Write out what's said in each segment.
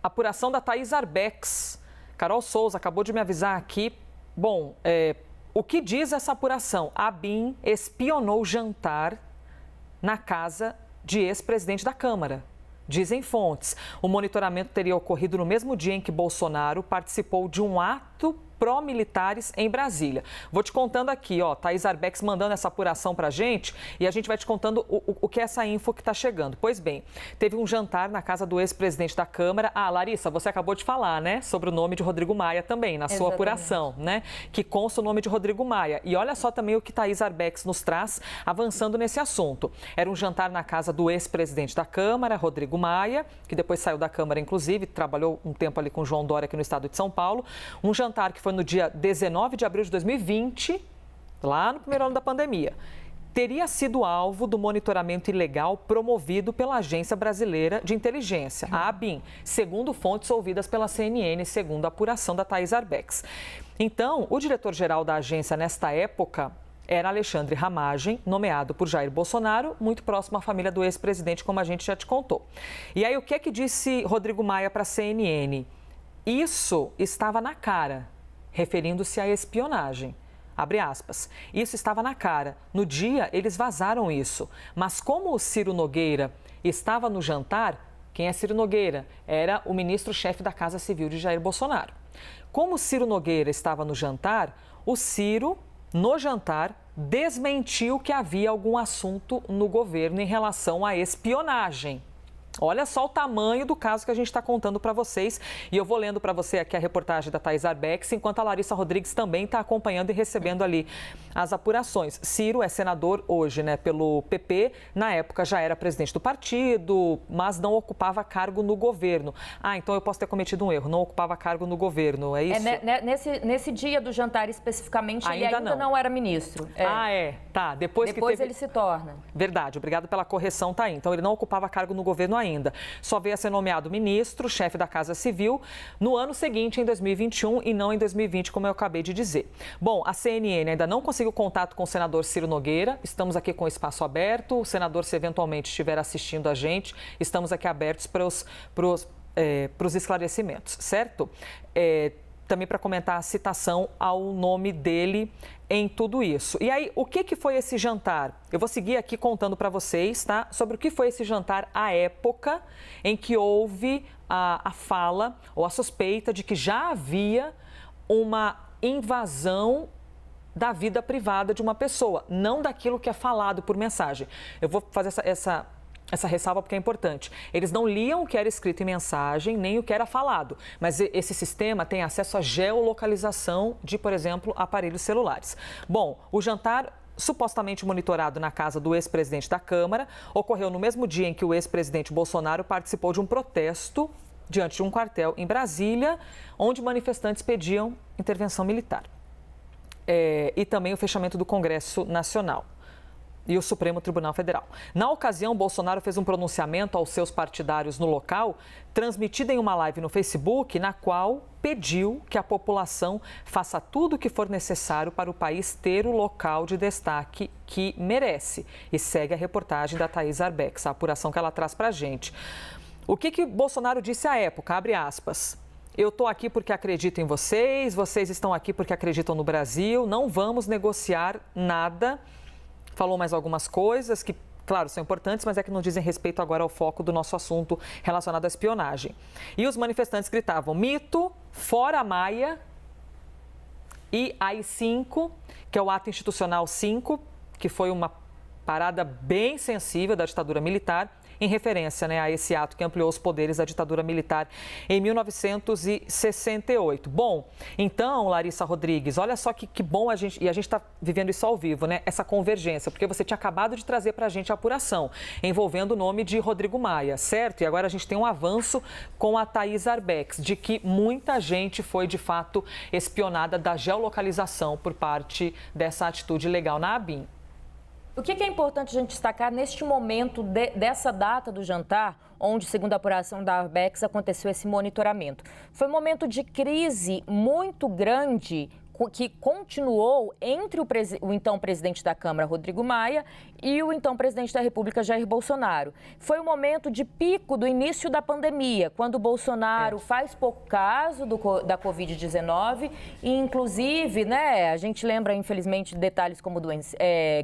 apuração da Thaís Arbex. Carol Souza acabou de me avisar aqui. Bom, o que diz essa apuração? A ABIN espionou jantar na casa de ex-presidente da Câmara. Dizem fontes. O monitoramento teria ocorrido no mesmo dia em que Bolsonaro participou de um ato pró-militares em Brasília. Vou te contando aqui, ó, Thaís Arbex mandando essa apuração pra gente e a gente vai te contando o que é essa info que tá chegando. Pois bem, teve um jantar na casa do ex-presidente da Câmara. Ah, Larissa, você acabou de falar, né, sobre o nome de Rodrigo Maia também, na sua apuração, né, que consta o nome de Rodrigo Maia. E olha só também o que Thaís Arbex nos traz, avançando nesse assunto. Era um jantar na casa do ex-presidente da Câmara, Rodrigo Maia, que depois saiu da Câmara, inclusive, trabalhou um tempo ali com João Dória aqui no estado de São Paulo. Um jantar que foi no dia 19 de abril de 2020, lá no primeiro ano da pandemia, teria sido alvo do monitoramento ilegal promovido pela Agência Brasileira de Inteligência, a ABIN, segundo fontes ouvidas pela CNN, segundo a apuração da Thaís Arbex. Então, o diretor-geral da agência nesta época era Alexandre Ramagem, nomeado por Jair Bolsonaro, muito próximo à família do ex-presidente, como a gente já te contou. E aí, o que é que disse Rodrigo Maia para a CNN? Isso estava na cara, referindo-se à espionagem. Abre aspas. Isso estava na cara. No dia, eles vazaram isso. Mas como o Ciro Nogueira estava no jantar, quem é Ciro Nogueira? Era o ministro-chefe da Casa Civil de Jair Bolsonaro. Como o Ciro Nogueira estava no jantar, o Ciro, no jantar, desmentiu que havia algum assunto no governo em relação à espionagem. Olha só o tamanho do caso que a gente está contando para vocês. E eu vou lendo para você aqui a reportagem da Thaís Arbex, enquanto a Larissa Rodrigues também está acompanhando e recebendo ali as apurações. Ciro é senador hoje, né, pelo PP. Na época já era presidente do partido, mas não ocupava cargo no governo. Ah, então eu posso ter cometido um erro. Não ocupava cargo no governo, é isso? Nesse dia do jantar especificamente, ele ainda não era ministro. Tá. Depois ele se torna. Verdade, obrigado pela correção, tá aí. Então ele não ocupava cargo no governo ainda. Só veio a ser nomeado ministro, chefe da Casa Civil, no ano seguinte, em 2021, e não em 2020, como eu acabei de dizer. Bom, a CNN ainda não conseguiu contato com o senador Ciro Nogueira. Estamos aqui com o espaço aberto. O senador, se eventualmente estiver assistindo a gente, estamos aqui abertos para os esclarecimentos, certo? Também para comentar a citação ao nome dele em tudo isso. E aí, o que foi esse jantar? Eu vou seguir aqui contando para vocês, tá? Sobre o que foi esse jantar à época em que houve a fala ou a suspeita de que já havia uma invasão da vida privada de uma pessoa, não daquilo que é falado por mensagem. Eu vou fazer essa ressalva porque é importante. Eles não liam o que era escrito em mensagem, nem o que era falado. Mas esse sistema tem acesso à geolocalização de, por exemplo, aparelhos celulares. Bom, o jantar supostamente monitorado na casa do ex-presidente da Câmara ocorreu no mesmo dia em que o ex-presidente Bolsonaro participou de um protesto diante de um quartel em Brasília, onde manifestantes pediam intervenção militar. E também o fechamento do Congresso Nacional e o Supremo Tribunal Federal. Na ocasião, Bolsonaro fez um pronunciamento aos seus partidários no local, transmitido em uma live no Facebook, na qual pediu que a população faça tudo o que for necessário para o país ter o local de destaque que merece. E segue a reportagem da Thaís Arbex, a apuração que ela traz para a gente. O que Bolsonaro disse à época? Abre aspas. Eu estou aqui porque acredito em vocês, vocês estão aqui porque acreditam no Brasil, não vamos negociar nada. Falou mais algumas coisas que, claro, são importantes, mas é que não dizem respeito agora ao foco do nosso assunto relacionado à espionagem. E os manifestantes gritavam mito, fora Maia e AI-5, que é o ato institucional 5, que foi uma parada bem sensível da ditadura militar, em referência, né, a esse ato que ampliou os poderes da ditadura militar em 1968. Bom, então, Larissa Rodrigues, olha só que bom a gente está vivendo isso ao vivo, né? Essa convergência, porque você tinha acabado de trazer para a gente a apuração envolvendo o nome de Rodrigo Maia, certo? E agora a gente tem um avanço com a Thaís Arbex, de que muita gente foi, de fato, espionada da geolocalização por parte dessa atitude legal na ABIN. O que é importante a gente destacar neste momento dessa data do jantar, onde, segundo a apuração da Arbex, aconteceu esse monitoramento? Foi um momento de crise muito grande que continuou entre o então presidente da Câmara, Rodrigo Maia, e o então presidente da República, Jair Bolsonaro. Foi o momento de pico do início da pandemia, quando o Bolsonaro faz pouco caso da Covid-19 e, inclusive, né, a gente lembra, infelizmente, de detalhes como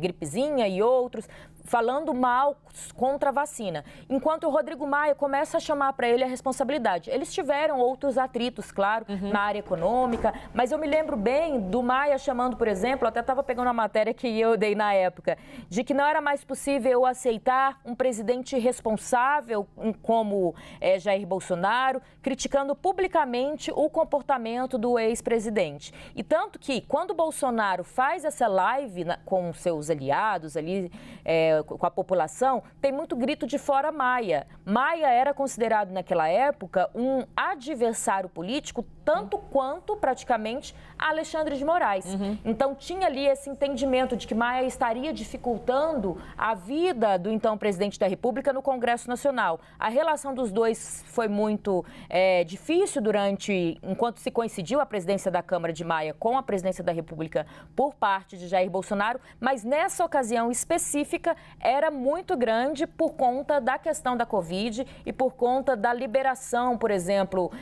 gripezinha e outros, falando mal contra a vacina. Enquanto o Rodrigo Maia começa a chamar para ele a responsabilidade. Eles tiveram outros atritos, claro, na área econômica, mas eu me lembro bem do Maia chamando, por exemplo, até estava pegando a matéria que eu dei na época, de que não era mais possível aceitar um presidente responsável como Jair Bolsonaro, criticando publicamente o comportamento do ex-presidente. E tanto que, quando o Bolsonaro faz essa live com seus aliados ali, com a população, tem muito grito de fora Maia. Maia era considerado naquela época um adversário político tanto quanto praticamente Alexandre de Moraes. Então tinha ali esse entendimento de que Maia estaria dificultando a vida do então presidente da República no Congresso Nacional. A relação dos dois foi muito difícil enquanto se coincidiu a presidência da Câmara de Maia com a presidência da República por parte de Jair Bolsonaro, mas nessa ocasião específica era muito grande por conta da questão da Covid e por conta da liberação, por exemplo,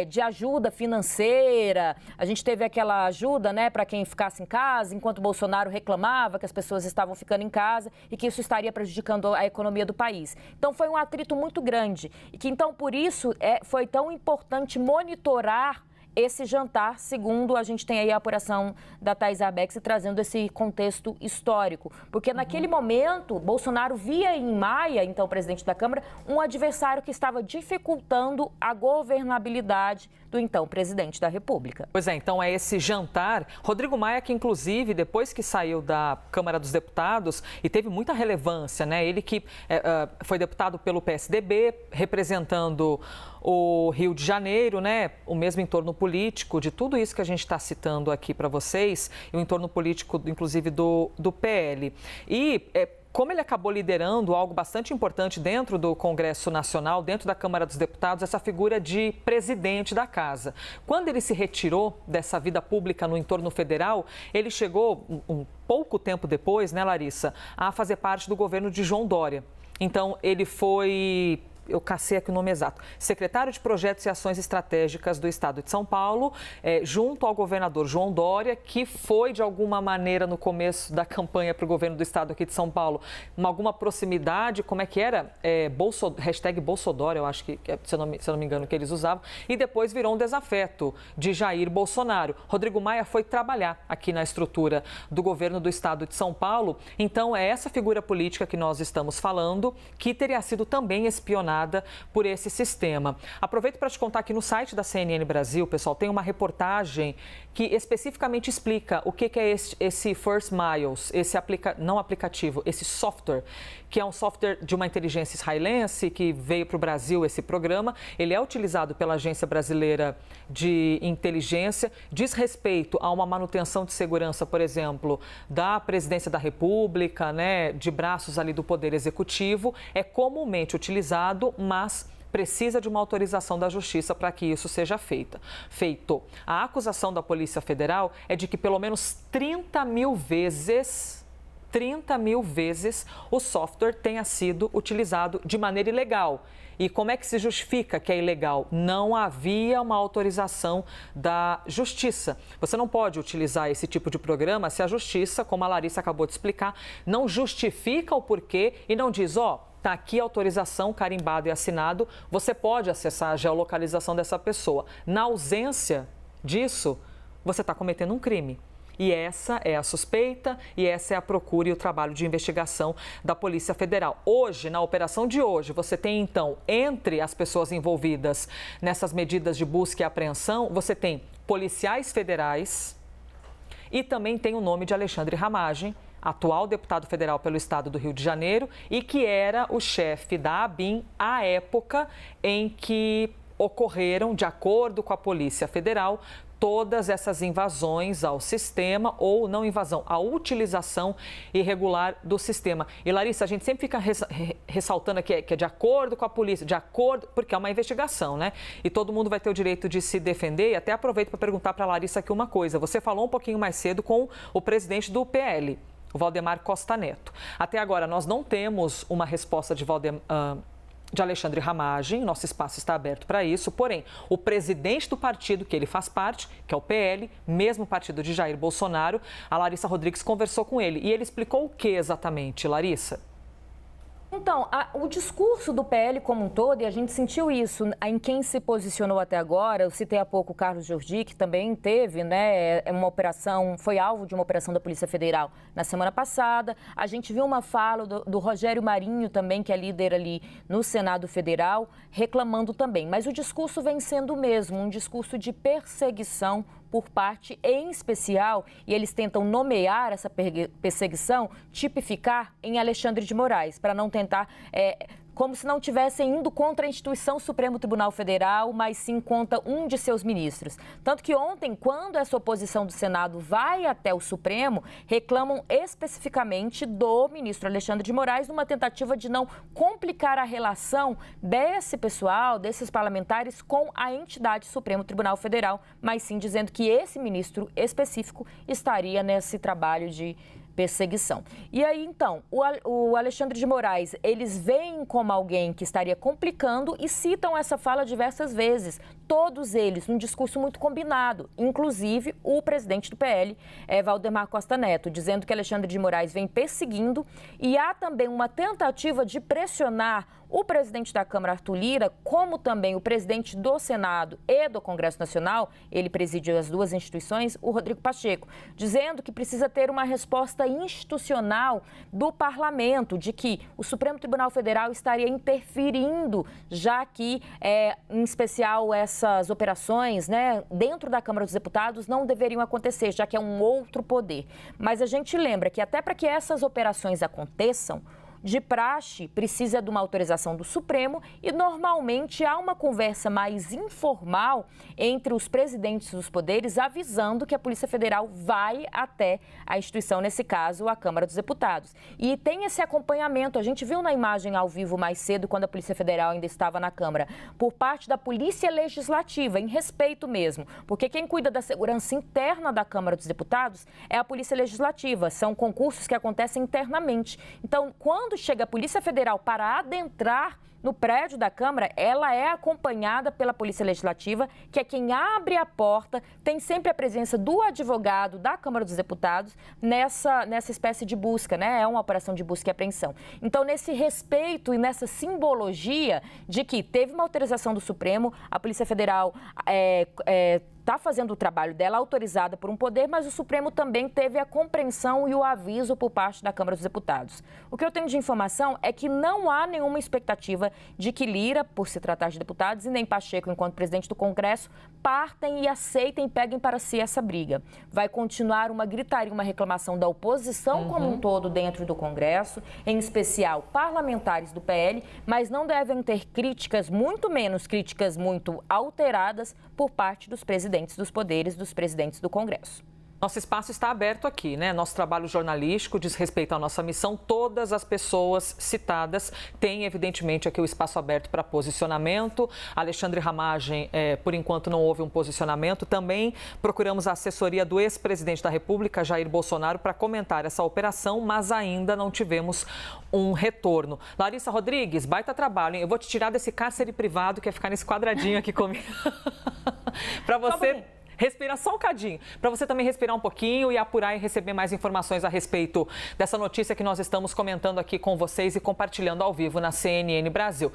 de ajuda financeira. A gente teve aquela ajuda, né, para quem ficasse em casa, enquanto Bolsonaro reclamava que as pessoas estavam ficando em casa e que isso estaria prejudicando a economia do país. Então foi um atrito muito grande e que então por isso foi tão importante monitorar esse jantar, segundo a gente tem aí a apuração da Thais Arbex trazendo esse contexto histórico. Porque naquele momento, Bolsonaro via em Maia, então presidente da Câmara, um adversário que estava dificultando a governabilidade do então presidente da República. Pois é, então é esse jantar. Rodrigo Maia, que inclusive, depois que saiu da Câmara dos Deputados, e teve muita relevância, né? Ele que foi deputado pelo PSDB, representando o Rio de Janeiro, né? O mesmo entorno político de tudo isso que a gente está citando aqui para vocês, e o entorno político, inclusive, do PL. E como ele acabou liderando algo bastante importante dentro do Congresso Nacional, dentro da Câmara dos Deputados, essa figura de presidente da casa. Quando ele se retirou dessa vida pública no entorno federal, ele chegou, um pouco tempo depois, né, Larissa, a fazer parte do governo de João Dória. Então, ele foi... Eu cacei aqui o nome exato, secretário de Projetos e Ações Estratégicas do Estado de São Paulo, junto ao governador João Dória, que foi, de alguma maneira, no começo da campanha para o governo do Estado aqui de São Paulo, alguma proximidade, como é que era? Hashtag Bolsodória, eu acho que, se eu não me engano, que eles usavam, e depois virou um desafeto de Jair Bolsonaro. Rodrigo Maia foi trabalhar aqui na estrutura do governo do Estado de São Paulo, então é essa figura política que nós estamos falando, que teria sido também espionada por esse sistema. Aproveito para te contar que no site da CNN Brasil, pessoal, tem uma reportagem que especificamente explica o que é esse First Miles, esse software, que é um software de uma inteligência israelense que veio para o Brasil, esse programa. Ele é utilizado pela Agência Brasileira de Inteligência, diz respeito a uma manutenção de segurança, por exemplo, da Presidência da República, né, de braços ali do Poder Executivo, é comumente utilizado, mas precisa de uma autorização da Justiça para que isso seja feito. A acusação da Polícia Federal é de que pelo menos 30 mil vezes o software tenha sido utilizado de maneira ilegal. E como é que se justifica que é ilegal? Não havia uma autorização da Justiça. Você não pode utilizar esse tipo de programa se a Justiça, como a Larissa acabou de explicar, não justifica o porquê e não diz, está aqui a autorização, carimbado e assinado, você pode acessar a geolocalização dessa pessoa. Na ausência disso, você está cometendo um crime. E essa é a suspeita e essa é a procura e o trabalho de investigação da Polícia Federal. Hoje, na operação de hoje, você tem, então, entre as pessoas envolvidas nessas medidas de busca e apreensão, você tem policiais federais e também tem o nome de Alexandre Ramagem, atual deputado federal pelo estado do Rio de Janeiro e que era o chefe da ABIN à época em que ocorreram, de acordo com a Polícia Federal, todas essas invasões ao sistema, ou não invasão, a utilização irregular do sistema. E Larissa, a gente sempre fica ressaltando aqui que é de acordo com a polícia, de acordo, porque é uma investigação, né? E todo mundo vai ter o direito de se defender. E até aproveito para perguntar para a Larissa aqui uma coisa. Você falou um pouquinho mais cedo com o presidente do PL, o Valdemar Costa Neto. Até agora, nós não temos uma resposta de Alexandre Ramagem, nosso espaço está aberto para isso, porém, o presidente do partido que ele faz parte, que é o PL, mesmo partido de Jair Bolsonaro, a Larissa Rodrigues conversou com ele. E ele explicou o que exatamente, Larissa? Então, o discurso do PL como um todo, e a gente sentiu isso em quem se posicionou até agora, eu citei há pouco o Carlos Jordi, que também teve, né, uma operação, foi alvo de uma operação da Polícia Federal na semana passada. A gente viu uma fala do Rogério Marinho também, que é líder ali no Senado Federal, reclamando também. Mas o discurso vem sendo o mesmo, um discurso de perseguição por parte, em especial, e eles tentam nomear essa perseguição, tipificar em Alexandre de Moraes, para não tentar, como se não estivessem indo contra a instituição Supremo Tribunal Federal, mas sim contra um de seus ministros. Tanto que ontem, quando essa oposição do Senado vai até o Supremo, reclamam especificamente do ministro Alexandre de Moraes, numa tentativa de não complicar a relação desse pessoal, desses parlamentares, com a entidade Supremo Tribunal Federal, mas sim dizendo que esse ministro específico estaria nesse trabalho de perseguição. E aí, então, o Alexandre de Moraes, eles veem como alguém que estaria complicando e citam essa fala diversas vezes, todos eles, num discurso muito combinado, inclusive o presidente do PL, Valdemar Costa Neto, dizendo que Alexandre de Moraes vem perseguindo, e há também uma tentativa de pressionar o presidente da Câmara, Arthur Lira, como também o presidente do Senado e do Congresso Nacional, ele preside as duas instituições, o Rodrigo Pacheco, dizendo que precisa ter uma resposta institucional do parlamento, de que o Supremo Tribunal Federal estaria interferindo, já que, em especial, essas operações, né, dentro da Câmara dos Deputados não deveriam acontecer, já que é um outro poder. Mas a gente lembra que até para que essas operações aconteçam, de praxe, precisa de uma autorização do Supremo e, normalmente, há uma conversa mais informal entre os presidentes dos poderes, avisando que a Polícia Federal vai até a instituição, nesse caso, a Câmara dos Deputados. E tem esse acompanhamento, a gente viu na imagem ao vivo mais cedo, quando a Polícia Federal ainda estava na Câmara, por parte da Polícia Legislativa, em respeito mesmo, porque quem cuida da segurança interna da Câmara dos Deputados é a Polícia Legislativa, são concursos que acontecem internamente. Então, quando chega a Polícia Federal para adentrar no prédio da Câmara, ela é acompanhada pela Polícia Legislativa, que é quem abre a porta, tem sempre a presença do advogado da Câmara dos Deputados nessa espécie de busca, né? É uma operação de busca e apreensão. Então, nesse respeito e nessa simbologia de que teve uma autorização do Supremo, a Polícia Federal está fazendo o trabalho dela, autorizada por um poder, mas o Supremo também teve a compreensão e o aviso por parte da Câmara dos Deputados. O que eu tenho de informação é que não há nenhuma expectativa de que Lira, por se tratar de deputados, e nem Pacheco, enquanto presidente do Congresso, partem e aceitem e peguem para si essa briga. Vai continuar uma gritaria, uma reclamação da oposição como um todo dentro do Congresso, em especial parlamentares do PL, mas não devem ter críticas, muito menos críticas muito alteradas, por parte dos presidentes dos poderes, dos presidentes do Congresso. Nosso espaço está aberto aqui, né? Nosso trabalho jornalístico diz respeito à nossa missão. Todas as pessoas citadas têm, evidentemente, aqui o espaço aberto para posicionamento. Alexandre Ramagem, por enquanto, não houve um posicionamento. Também procuramos a assessoria do ex-presidente da República, Jair Bolsonaro, para comentar essa operação, mas ainda não tivemos um retorno. Larissa Rodrigues, baita trabalho, hein? Eu vou te tirar desse cárcere privado, que é ficar nesse quadradinho aqui comigo. Para você respirar só um cadinho, para você também respirar um pouquinho e apurar e receber mais informações a respeito dessa notícia que nós estamos comentando aqui com vocês e compartilhando ao vivo na CNN Brasil.